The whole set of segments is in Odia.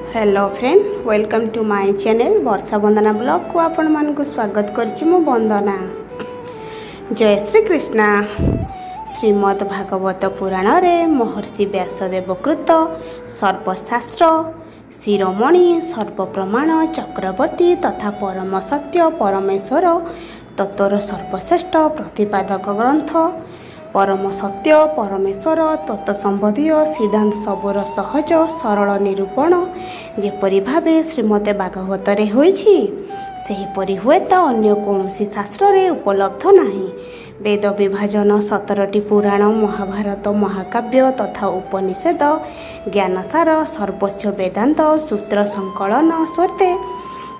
Hello friend, welcome to my channel Varsha Vandana blog को आपण मानक स्वागत करछि मु वंदना। जय श्री कृष्णा। श्रीमद् भागवत पुराण रे महर्षि व्यासदेव कृत सर्वशास्त्र शिरोमणि सर्वप्रमाण चक्रवर्ती तथा परम सत्य परमेश्वर तत्वर सर्वश्रेष्ठ प्रतिपादक ग्रंथ परम सत्य परमेश्वर तत्व संबंधी सिद्धांत सबुर सहज सरल निरूपण जेपरी भावे श्रीमते भागवत रे होइछि सेहीपरि हुए तो अन्य कौनसी शास्त्र रे उपलब्ध नहीं। वेद विभाजन 17टी पुराण महाभारत महाकाव्य तथा उपनिषद ज्ञानसार सर्वोच्च वेदांत सूत्र संकलन सत्वे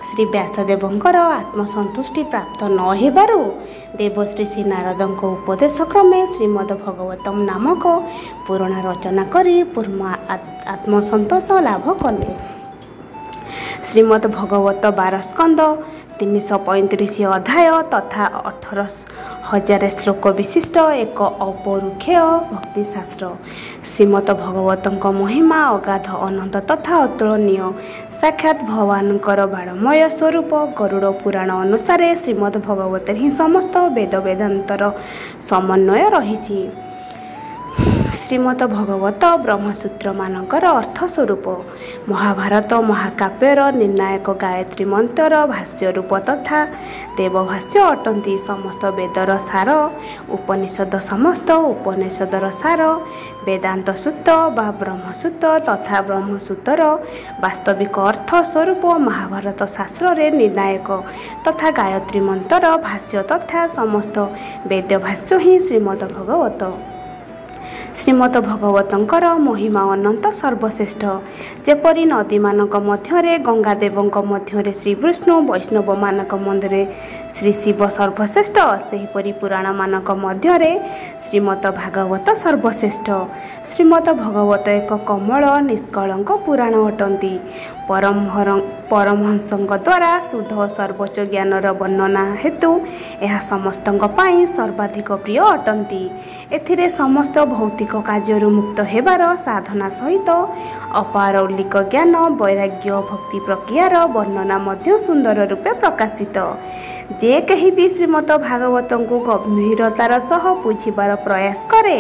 श्री व्यासदेवंकर आत्मसंतुष्टि प्राप्त न हेबारु देवश्री श्री नारदंक उपदेश क्रमे श्रीमद् भागवतम नामक पुराण रचना करी पूर्ण आत्मसंतोष लाभ कले। श्रीमद् भागवत 12 स्कंद 335 अध्याय तथा 18,000 श्लोक विशिष्ट एक अपौरुषेय भक्तिशास्त्र। श्रीमद् भागवतंक महिमा अगाध अनंत तथा अतुलनीय। साक्षात भगवानकर बाणमय स्वरूप गरुड़ पुराण अनुसार श्रीमद् भागवत ही समस्त वेद वेदांतर समन्वय रही। श्रीमद् भागवत ब्रह्मसूत्र मानकर अर्थ स्वरूप महाभारत महाकाव्यर निर्णायक गायत्री मंत्र भाष्य रूप तथा देवभाष्य अटंती। समस्त वेदर सार उपनिषद समस्त उपनिषदर सार वेदांत सूत्र बा ब्रह्मसूत्र तथा ब्रह्मसूत्र वास्तविक अर्थ स्वरूप महाभारत शास्त्र रे निर्णायक तथा गायत्री मंत्र भाष्य तथा समस्त वेद भाष्य ही श्रीमद् भागवत। श्रीमद् भागवतंकर महिमा अनंत सर्वश्रेष्ठ। जेपरी नदी मानक मध्य गंगादेवंक मध्य श्री विष्णु वैष्णव मानक मंदिर श्री शिव सर्वश्रेष्ठ सेहीपरि पुराण मानक मध्य श्रीमद् भागवत सर्वश्रेष्ठ। श्रीमद् भागवत एक कमल निष्कलंक पुराण अटंती। परमहंसंक द्वारा शुद्ध सर्वोच्च ज्ञानर वर्णना हेतु यह समस्तंक पाई सर्वाधिक प्रिय अटंती। एथिरे समस्त भौतिक कार्य मुक्त हेबार साधना सहित अपारौलिक ज्ञान वैराग्य भक्ति प्रक्रियार वर्णना मध्य सुंदर रूपे प्रकाशित। जे कहीं भी श्रीमद् भागवत को गंभीरतार सह बुझिबार प्रयास करे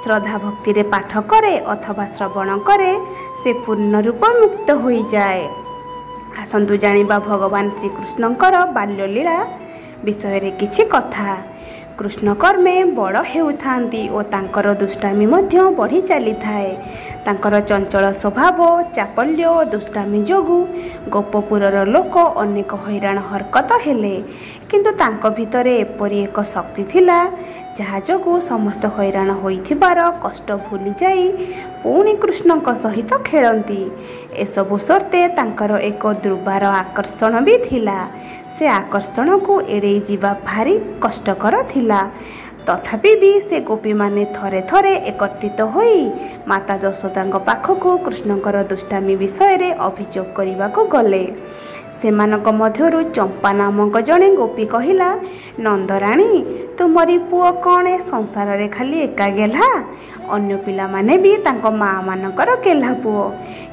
श्रद्धा भक्ति रे पाठ करे अथवा श्रवण करे से पूर्ण रूप मुक्त हो जाए। आसंतु जानिबा भगवान श्रीकृष्णकर बाल्यलीला विषय रे किछि कथा। कृष्ण कर्मे बड़ हेउथांती और तांकर दुष्टामी मध्य बढ़ी चली थाए। तांकर चंचल स्वभाव चापल्य और दुष्टामी जोगु गोपपुरर लोक अनेक हैरान हरकत हेले, किंतु तांको भितरे एपरी एक शक्ति थिला जहा जोगु समस्त हैरान होइथिबार कष्ट भूली जाई पुणी कृष्णଙ୍କ सहित खेलंती। एसबु सत्ते तांकर एक दुर्बार आकर्षण भी थिला। से आकर्षण को एड़े जीवा भारी कष्टकर थिला। तथापि भी से गोपी माने थरे थरे एकत्रित होई माता यशोदांक पाखकु कृष्णଙ୍କର दुष्टामी विषय रे अभियोग करने को गले। सेमानक मध्यरु चंपा नामक जड़े गोपी कहिला, नंदराणी तुमरी पुओ कौन संसार रे खाली एका गेल्हा? अन्य पिला माने भी तांको माँ मानकर गेल्हा पुओ,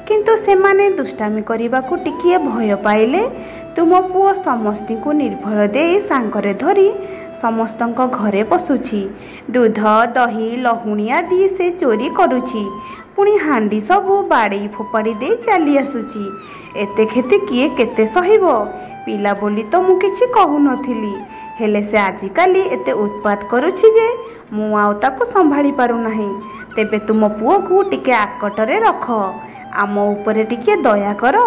किंतु सेमाने दुष्टामी करने को टिकिए भय पाइले। तुम पुओ समस्ती को निर्भय दे सांगरे धरी समस्तंक घरे पशुछि। दूध दही लहुणी आदि से चोरी करुछि। पुणी हांडी सबू बाड़े फोपाड़ी दे चली आसुछि। एते क्षति किए केते सहिब? पिला बोली तो मु किछि कहु नथिली, हेले से आजिकाली एते उत्पात करुछि जे मु आउ ताकु संभाली पारु नाही। तेबे तुम पुओ को टिके आकटरे रख, आम उपरे टिके दया कर।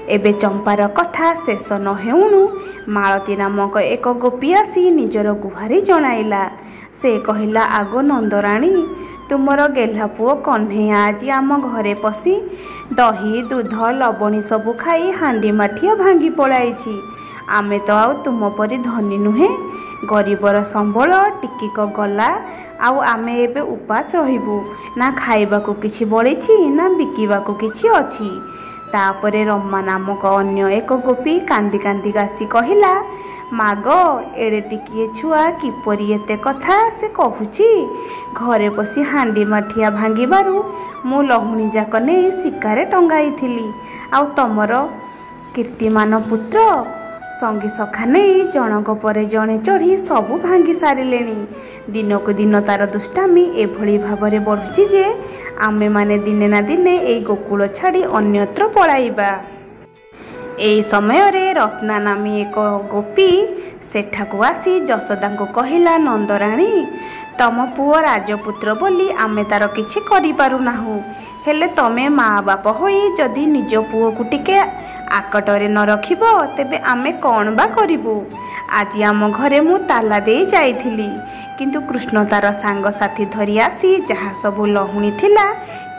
एबे चंपार कथा शेष न हेउनु मालती नामक एक गोपी आसी निजर गुहारी जणाइला। से कहिला, आगो नंदराणी तुमर गेल्हा पुओ कन्हैया आज आम घरे पशि दही दूध लवणी सबु खाई हांडी माठिया भांगी पलाइछि। आमे तो आउ तुम परी धनी नुहे, गरीबर संबल टिकिक गला। आउ आमे एबे उपास रहिबु ना, खाइबाकू किछि बळिछि ना बिकिबाकू किछि अछि। तापरे रमा नामक अन्य एक गोपी कांदी कांदी आसी कहिला, ମାଗ ଏଡ଼େ ଟିକିଏ ଛୁଆ କିପରି ଏତେ କଥା ସେ କହୁଛି। ଘରେ ବସି ହାଣ୍ଡି ମାଠିଆ ଭାଙ୍ଗିବାରୁ ମୁଁ ଲହୁଣୀ ଯାକ ନେଇ ଶିକାରେ ଟଙ୍ଗାଇଥିଲି। ଆଉ ତମର କୀର୍ତ୍ତିମାନ ପୁତ୍ର ସଙ୍ଗୀ ସଖା ନେଇ ଜଣକ ପରେ ଜଣେ ଚଢ଼ି ସବୁ ଭାଙ୍ଗି ସାରିଲେଣି। ଦିନକୁ ଦିନ ତାର ଦୁଷ୍ଟାମି ଏଭଳି ଭାବରେ ବଢ଼ୁଛି ଯେ ଆମେମାନେ ଦିନେ ନା ଦିନେ ଏଇ ଗୋକୁଳ ଛାଡ଼ି ଅନ୍ୟତ୍ର ପଳାଇବା। ଏହି ସମୟରେ ରତ୍ନା ନାମୀ ଏକ ଗୋପୀ ସେଠାକୁ ଆସି ଯଶୋଦାଙ୍କୁ କହିଲା, ନନ୍ଦରାଣୀ, ତମ ପୁଅ ରାଜପୁତ୍ର ବୋଲି ଆମେ ତାର କିଛି କରିପାରୁନାହୁଁ। ହେଲେ ତମେ ମା ବାପ ହୋଇ ଯଦି ନିଜ ପୁଅକୁ ଟିକେ ଆକଟରେ ନ ରଖିବ ତେବେ ଆମେ କ'ଣ ବା କରିବୁ? ଆଜି ଆମ ଘରେ ମୁଁ ତାଲା ଦେଇ ଯାଇଥିଲି, କିନ୍ତୁ କୃଷ୍ଣ ତାର ସାଙ୍ଗସାଥି ଧରି ଆସି ଯାହା ସବୁ ଲହୁଣୀ ଥିଲା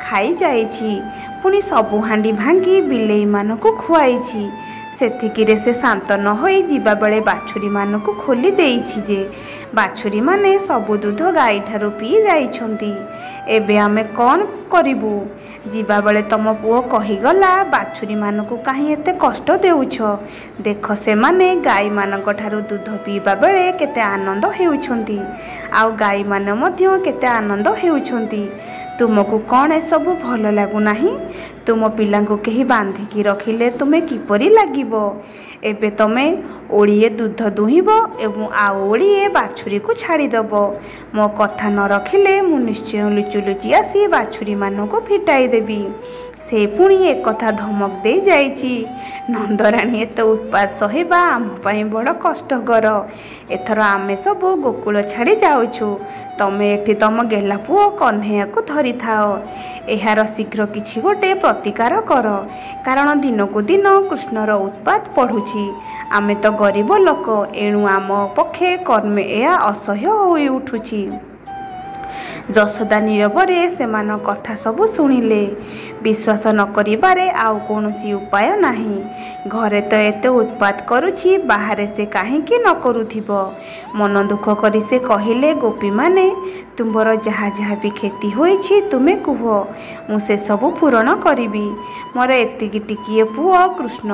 ଖାଇଯାଇଛି। ପୁଣି ସବୁ ହାଣ୍ଡି ଭାଙ୍ଗି ବିଲେଇମାନଙ୍କୁ ଖୁଆଇଛି। ସେତିକିରେ ସେ ଶାନ୍ତ ନ ହୋଇ ଯିବାବେଳେ ବାଛୁରୀମାନଙ୍କୁ ଖୋଲି ଦେଇଛି ଯେ ବାଛୁରୀମାନେ ସବୁ ଦୁଧ ଗାଈଠାରୁ ପିଇ ଯାଇଛନ୍ତି। ଏବେ ଆମେ କ'ଣ କରିବୁ? ଯିବାବେଳେ ତମ ପୁଅ କହିଗଲା, ବାଛୁରୀମାନଙ୍କୁ କାହିଁ ଏତେ କଷ୍ଟ ଦେଉଛ? ଦେଖ ସେମାନେ ଗାଈମାନଙ୍କ ଠାରୁ ଦୁଧ ପିଇବା ବେଳେ କେତେ ଆନନ୍ଦ ହେଉଛନ୍ତି, ଆଉ ଗାଈମାନେ ମଧ୍ୟ କେତେ ଆନନ୍ଦ ହେଉଛନ୍ତି। ତୁମକୁ କ'ଣ ଏସବୁ ଭଲ ଲାଗୁନାହିଁ? ତୁମ ପିଲାଙ୍କୁ କେହି ବାନ୍ଧିକି ରଖିଲେ ତୁମେ କିପରି ଲାଗିବ? ଏବେ ତମେ ଓଳିଏ ଦୁଧ ଦୁହିଁବ ଏବଂ ଆଉ ଓଳିଏ ବାଛୁରୀକୁ ଛାଡ଼ିଦେବ। ମୋ କଥା ନ ରଖିଲେ ମୁଁ ନିଶ୍ଚୟ ଲୁଚି ଲୁଚି ଆସି ବାଛୁରୀମାନଙ୍କୁ ଫିଟାଇ ଦେବି। ସେ ପୁଣି ଏକଥା ଧମକ ଦେଇ ଯାଇଛି। ନନ୍ଦରାଣୀ, ଏତେ ଉତ୍ପାତ ସହିବା ଆମ ପାଇଁ ବଡ଼ କଷ୍ଟକର। ଏଥର ଆମେ ସବୁ ଗୋକୁଳ ଛାଡ଼ି ଯାଉଛୁ। ତମେ ଏଠି ତମ ଗେହ୍ଲା ପୁଅ କହ୍ନେୟାକୁ ଧରିଥାଅ। ଏହାର ଶୀଘ୍ର କିଛି ଗୋଟେ ପ୍ରତିକାର କର, କାରଣ ଦିନକୁ ଦିନ କୃଷ୍ଣର ଉତ୍ପାତ ବଢ଼ୁଛି। ଆମେ ତ ଗରିବ ଲୋକ, ଏଣୁ ଆମ ପକ୍ଷେ କର୍ମେ ଏହା ଅସହ୍ୟ ହୋଇ ଉଠୁଛି। ଯଶୋଦା ନୀରବରେ ସେମାନଙ୍କ କଥା ସବୁ ଶୁଣିଲେ। ବିଶ୍ୱାସ ନ କରିବାରେ ଆଉ କୌଣସି ଉପାୟ ନାହିଁ। ଘରେ ତ ଏତେ ଉତ୍ପାତ କରୁଛି, ବାହାରେ ସେ କାହିଁକି ନ କରୁଥିବ? ମନ ଦୁଃଖ କରି ସେ କହିଲେ, ଗୋପୀମାନେ, ତୁମର ଯାହା ଯାହା ବି କ୍ଷତି ହୋଇଛି ତୁମେ କୁହ, ମୁଁ ସେସବୁ ପୂରଣ କରିବି। ମୋର ଏତିକି ଟିକିଏ ପୁଅ କୃଷ୍ଣ,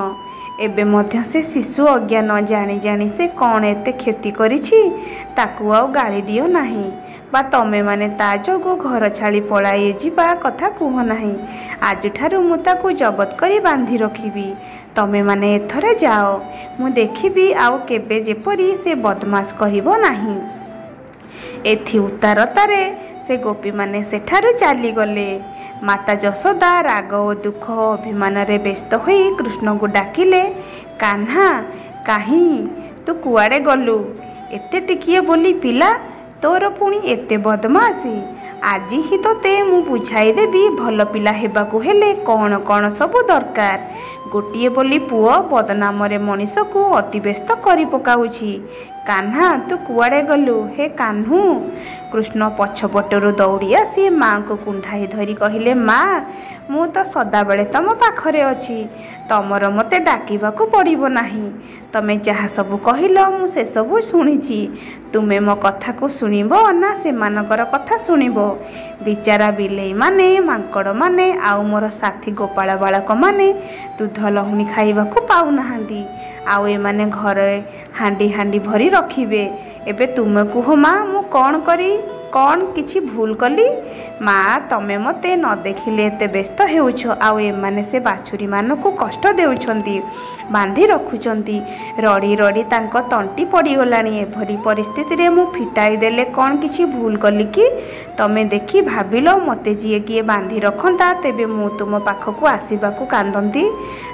ଏବେ ମଧ୍ୟ ସେ ଶିଶୁ ଅଜ୍ଞାନ, ଜାଣି ଜାଣି ସେ କ'ଣ ଏତେ କ୍ଷତି କରିଛି ତାକୁ ଆଉ ଗାଳି ଦିଅ ନାହିଁ, ବା ତମେମାନେ ତା ଯୋଗୁଁ ଘର ଛାଡ଼ି ପଳାଇ ଯିବା କଥା କୁହ ନାହିଁ। ଆଜିଠାରୁ ମୁଁ ତାକୁ ଜବତ କରି ବାନ୍ଧି ରଖିବି। ତମେମାନେ ଏଥର ଯାଅ, ମୁଁ ଦେଖିବି ଆଉ କେବେ ଯେପରି ସେ ବଦମାସ କରିବ ନାହିଁ। ଏଥି ଉତ୍ତାରତାରେ ସେ ଗୋପୀମାନେ ସେଠାରୁ ଚାଲିଗଲେ। ମାତା ଯଶୋଦା ରାଗ ଓ ଦୁଃଖ ଅଭିମାନରେ ବ୍ୟସ୍ତ ହୋଇ କୃଷ୍ଣଙ୍କୁ ଡାକିଲେ, କାହ୍ନା, କାହିଁ ତୁ କୁଆଡ଼େ ଗଲୁ? ଏତେ ଟିକିଏ ବୋଲି ପିଲା, ତୋର ପୁଣି ଏତେ ବଦମାସି। ଆଜି ହିଁ ତୋତେ ମୁଁ ବୁଝାଇ ଦେବି ଭଲ ପିଲା ହେବାକୁ ହେଲେ କ'ଣ କ'ଣ ସବୁ ଦରକାର। ଗୋଟିଏ ବୋଲି ପୁଅ ବଦନାମରେ ମଣିଷକୁ ଅତିବ୍ୟସ୍ତ କରି ପକାଉଛି। କାହ୍ନା, ତୁ କୁଆଡ଼େ ଗଲୁ? ହେ କାହ୍ନୁ! କୃଷ୍ଣ ପଛପଟରୁ ଦୌଡ଼ି ଆସି ମାଆଙ୍କୁ କୁଣ୍ଢାଇ ଧରି କହିଲେ, ମା, ମୁଁ ତ ସଦାବେଳେ ତମ ପାଖରେ ଅଛି। ତମର ମୋତେ ଡାକିବାକୁ ପଡ଼ିବ ନାହିଁ। ତମେ ଯାହା ସବୁ କହିଲ ମୁଁ ସେସବୁ ଶୁଣିଛି। ତୁମେ ମୋ କଥାକୁ ଶୁଣିବ ନା ସେମାନଙ୍କର କଥା ଶୁଣିବ? ବିଚାରା ବିଲେଇମାନେ, ମାଙ୍କଡ଼ମାନେ ଆଉ ମୋର ସାଥୀ ଗୋପାଳ ବାଳକମାନେ ଦୁଧ ଲହୁଣୀ ଖାଇବାକୁ ପାଉନାହାନ୍ତି, ଆଉ ଏମାନେ ଘରେ ହାଣ୍ଡି ହାଣ୍ଡି ଭରି ରଖିବେ। ଏବେ ତୁମେ କୁହ ମା, ମୁଁ କ'ଣ କରି କ'ଣ କିଛି ଭୁଲ କଲି? ମା, ତମେ ମୋତେ ନ ଦେଖିଲେ ଏତେ ବ୍ୟସ୍ତ ହେଉଛ, ଆଉ ଏମାନେ ସେ ବାଛୁରୀମାନଙ୍କୁ କଷ୍ଟ ଦେଉଛନ୍ତି, ବାନ୍ଧି ରଖୁଛନ୍ତି। ରଡ଼ି ରଡ଼ି ତାଙ୍କ ତଣ୍ଟି ପଡ଼ିଗଲାଣି। ଏଭଳି ପରିସ୍ଥିତିରେ ମୁଁ ଫିଟାଇ ଦେଲେ କ'ଣ କିଛି ଭୁଲ କଲି କି? ତମେ ଦେଖି ଭାବିଲ, ମୋତେ ଯିଏ କିଏ ବାନ୍ଧି ରଖନ୍ତା ତେବେ ମୁଁ ତୁମ ପାଖକୁ ଆସିବାକୁ କାନ୍ଦନ୍ତି।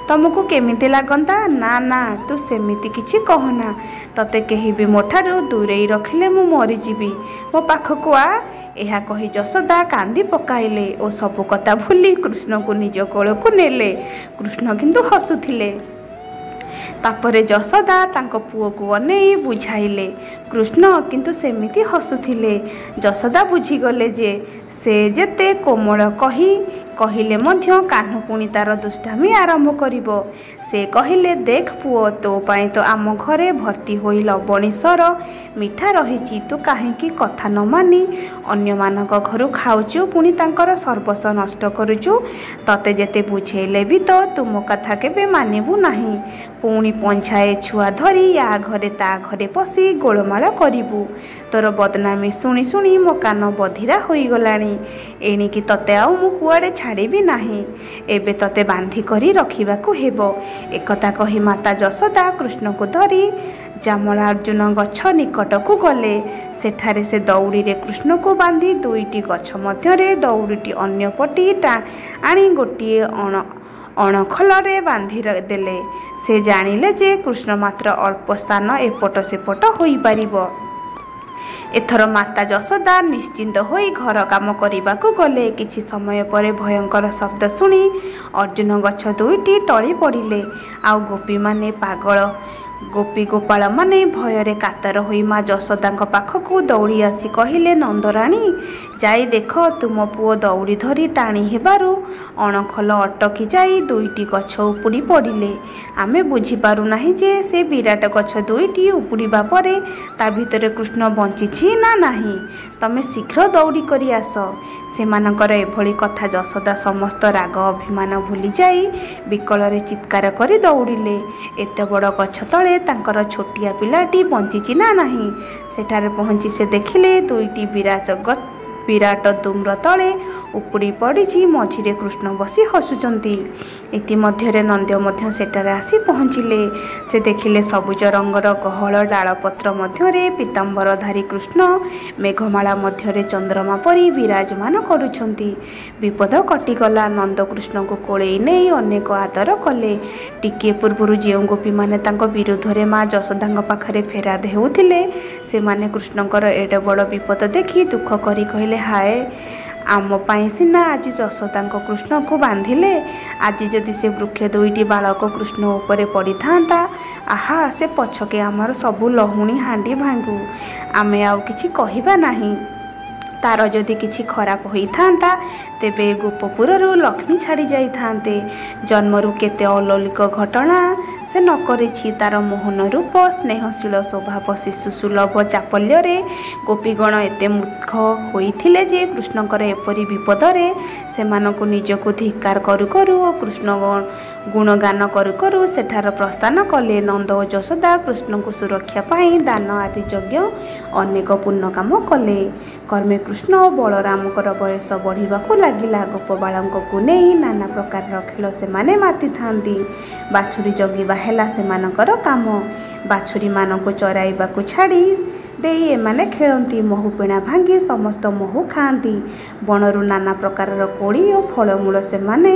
ତମକୁ କେମିତି ଲାଗନ୍ତା? ନା ନା, ତୁ ସେମିତି କିଛି କହନା। ତତେ କେହି ବି ମୋ ଠାରୁ ଦୂରେଇ ରଖିଲେ ମୁଁ ମରିଯିବି। ମୋ ପାଖକୁ ଆ। ଏହା କହି ଯଶୋଦା କାନ୍ଦି ପକାଇଲେ ଓ ସବୁ କଥା ଭୁଲି କୃଷ୍ଣକୁ ନିଜ କୋଳକୁ ନେଲେ। କୃଷ୍ଣ କିନ୍ତୁ ହସୁଥିଲେ। ତାପରେ ଯଶୋଦା ତାଙ୍କ ପୁଅକୁ ଅନେଇ ବୁଝାଇଲେ। କୃଷ୍ଣ କିନ୍ତୁ ସେମିତି ହସୁଥିଲେ। ଯଶୋଦା ବୁଝିଗଲେ ଯେ ସେ ଯେତେ କୋମଳ କହି କହିଲେ ମଧ୍ୟ କାହ୍ନୁ ପୁଣି ତାର ଦୁଷ୍ଟାମି ଆରମ୍ଭ କରିବ। ସେ କହିଲେ, ଦେଖ ପୁଅ, ତୋ ପାଇଁ ତ ଆମ ଘରେ ଭର୍ତ୍ତି ହୋଇ ଲବଣୀ ସର ମିଠା ରହିଛି। ତୁ କାହିଁକି କଥା ନ ମାନି ଅନ୍ୟମାନଙ୍କ ଘରୁ ଖାଉଛୁ, ପୁଣି ତାଙ୍କର ସର୍ବସ୍ୱ ନଷ୍ଟ କରୁଛୁ? ତତେ ଯେତେ ବୁଝେଇଲେ ବି ତ ତୁ ମୋ କଥା କେବେ ମାନିବୁ ନାହିଁ। ପୁଣି ପଞ୍ଝାଏ ଛୁଆ ଧରି ୟା ଘରେ ତା ଘରେ ପଶି ଗୋଳମାଳ କରିବୁ। ତୋର ବଦନାମୀ ଶୁଣି ଶୁଣି ମୋ କାନ ବଧିରା ହୋଇଗଲାଣି। ଏଣିକି ତତେ ଆଉ ମୁଁ କୁଆଡ଼େ ଛାଡ଼ିବି ନାହିଁ। ଏବେ ତତେ ବାନ୍ଧି କରି ରଖିବାକୁ ହେବ। ଏକଥା କହି ମାତା ଯଶୋଦା କୃଷ୍ଣକୁ ଧରି ଜାମଳାର୍ଜୁନ ଗଛ ନିକଟକୁ ଗଲେ। ସେଠାରେ ସେ ଦଉଡ଼ିରେ କୃଷ୍ଣକୁ ବାନ୍ଧି ଦୁଇଟି ଗଛ ମଧ୍ୟରେ ଦଉଡ଼ିଟି ଅନ୍ୟପଟି ଆଣି ଗୋଟିଏ ଅଣଖୋଲରେ ବାନ୍ଧି ଦେଲେ। ସେ ଜାଣିଲେ ଯେ କୃଷ୍ଣ ମାତ୍ର ଅଳ୍ପ ସ୍ଥାନ ଏପଟ ସେପଟ ହୋଇପାରିବ। ଏଥର ମାତା ଯଶୋଦା ନିଶ୍ଚିନ୍ତ ହୋଇ ଘର କାମ କରିବାକୁ ଗଲେ। କିଛି ସମୟ ପରେ ଭୟଙ୍କର ଶବ୍ଦ ଶୁଣି ଅର୍ଜୁନ ଗଛ ଦୁଇଟି ଟଳି ପଡ଼ିଲେ। ଆଉ ଗୋପୀ ଗୋପାଳମାନେ ଭୟରେ କାତର ହୋଇ ମା ଯଶୋଦାଙ୍କ ପାଖକୁ ଦୌଡ଼ି ଆସି କହିଲେ, ନନ୍ଦରାଣୀ, ଯାଇ ଦେଖ, ତୁମ ପୁଅ ଦଉଡ଼ି ଧରି ଟାଣି ହେବାରୁ ଅଣଖୋଲ ଅଟକି ଯାଇ ଦୁଇଟି ଗଛ ଉପୁଡ଼ି ପଡ଼ିଲେ। ଆମେ ବୁଝିପାରୁନାହିଁ ଯେ ସେ ବିରାଟ ଗଛ ଦୁଇଟି ଉପୁଡ଼ିବା ପରେ ତା ଭିତରେ କୃଷ୍ଣ ବଞ୍ଚିଛି ନା ନାହିଁ। ତମେ ଶୀଘ୍ର ଦୌଡ଼ି କରି ଆସ। ସେମାନଙ୍କର ଏଭଳି କଥା ଯଶୋଦା ସମସ୍ତ ରାଗ ଅଭିମାନ ଭୁଲିଯାଇ ବିକଳରେ ଚିତ୍କାର କରି ଦୌଡ଼ିଲେ। ଏତେ ବଡ଼ ଗଛ ତଳେ ତାଙ୍କର ଛୋଟିଆ ପିଲାଟି ବଞ୍ଚିଛି ନା ନାହିଁ। ସେଠାରେ ପହଞ୍ଚି ସେ ଦେଖିଲେ ଦୁଇଟି ବିରାଟ ଧୂମ୍ର ତଳେ ଉପୁଡ଼ି ପଡ଼ିଛି, ମଝିରେ କୃଷ୍ଣ ବସି ହସୁଛନ୍ତି। ଇତିମଧ୍ୟରେ ନନ୍ଦ ମଧ୍ୟ ସେଠାରେ ଆସି ପହଞ୍ଚିଲେ। ସେ ଦେଖିଲେ ସବୁଜ ରଙ୍ଗର ଗହଳ ଡାଳପତ୍ର ମଧ୍ୟରେ ପୀତାମ୍ବରଧାରୀ କୃଷ୍ଣ ମେଘମାଳା ମଧ୍ୟରେ ଚନ୍ଦ୍ରମା ପରି ବିରାଜମାନ କରୁଛନ୍ତି। ବିପଦ କଟିଗଲା। ନନ୍ଦ କୃଷ୍ଣଙ୍କୁ କୋଳେଇ ନେଇ ଅନେକ ଆଦର କଲେ। ଟିକିଏ ପୂର୍ବରୁ ଯେଉଁ ଗୋପୀମାନେ ତାଙ୍କ ବିରୁଦ୍ଧରେ ମା ଯଶୋଦାଙ୍କ ପାଖରେ ଫେରାଦ ହେଉଥିଲେ, ସେମାନେ କୃଷ୍ଣଙ୍କର ଏଡ଼େ ବଡ଼ ବିପଦ ଦେଖି ଦୁଃଖ କରି କହିଲେ, ହାୟ, ଆମ ପାଇଁ ସିନା ଆଜି ଯଶୋଦାଙ୍କ କୃଷ୍ଣକୁ ବାନ୍ଧିଲେ, ଆଜି ଯଦି ସେ ବୃକ୍ଷ ଦୁଇଟି ବାଳକ କୃଷ୍ଣ ଉପରେ ପଡ଼ିଥାନ୍ତା, ଆହା, ସେ ପଛକେ ଆମର ସବୁ ଲହୁଣୀ ହାଣ୍ଡି ଭାଙ୍ଗୁ। ଆମେ ଆଉ କିଛି କହିବା ନାହିଁ। ତାର ଯଦି କିଛି ଖରାପ ହୋଇଥାନ୍ତା, ତେବେ ଗୋପପୁରରୁ ଲକ୍ଷ୍ମୀ ଛାଡ଼ି ଯାଇଥାନ୍ତେ। ଜନ୍ମରୁ କେତେ ଅଲୌକିକ ଘଟଣା ସେ ନ କରିଛି। ତାର ମୋହନ ରୂପ, ସ୍ନେହଶୀଳ ସ୍ୱଭାବ, ଶିଶୁ ସୁଲଭ ଚାପଲ୍ୟରେ ଗୋପୀଗଣ ଏତେ ମୂର୍ଖ ହୋଇଥିଲେ ଯେ କୃଷ୍ଣଙ୍କର ଏପରି ବିପଦରେ ସେମାନଙ୍କୁ ନିଜକୁ ଧିକ୍କାର କରୁ କରୁ ଓ କୃଷ୍ଣ ଗୁଣଗାନ କରୁ କରୁ ସେଠାର ପ୍ରସ୍ଥାନ କଲେ। ନନ୍ଦ ଓ ଯଶୋଦା କୃଷ୍ଣଙ୍କୁ ସୁରକ୍ଷା ପାଇଁ ଦାନ ଆଦି ଯଜ୍ଞ ଅନେକ ପୁଣ୍ୟ କାମ କଲେ। କ୍ରମେ କୃଷ୍ଣ ଓ ବଳରାମଙ୍କର ବୟସ ବଢ଼ିବାକୁ ଲାଗିଲା। ଗୋପବାଳକଙ୍କୁ ନେଇ ନାନା ପ୍ରକାରର ଖେଳ ସେମାନେ ମାତିଥାନ୍ତି। ବାଛୁରୀ ଜଗିବା ହେଲା ସେମାନଙ୍କର କାମ। ବାଛୁରୀମାନଙ୍କୁ ଚରାଇବାକୁ ଛାଡ଼ି ଦେଇ ଏମାନେ ଖେଳନ୍ତି। ମହୁ ପେଣା ଭାଙ୍ଗି ସମସ୍ତ ମହୁ ଖାଆନ୍ତି। ବଣରୁ ନାନା ପ୍ରକାରର କୋଳି ଓ ଫଳମୂଳ ସେମାନେ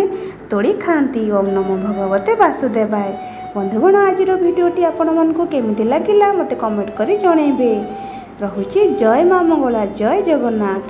ତୋଳି ଖାଆନ୍ତି। ଓಂ ନମୋ ଭଗବତେ ବାସୁଦେବାୟ। ବନ୍ଧୁଗଣ, ଆଜିର ଭିଡ଼ିଓଟି ଆପଣମାନଙ୍କୁ କେମିତି ଲାଗିଲା ମୋତେ କମେଣ୍ଟ କରି ଜଣାଇବେ। ରହୁଛି। ଜୟ ମା ମଙ୍ଗଳା, ଜୟ ଜଗନ୍ନାଥ।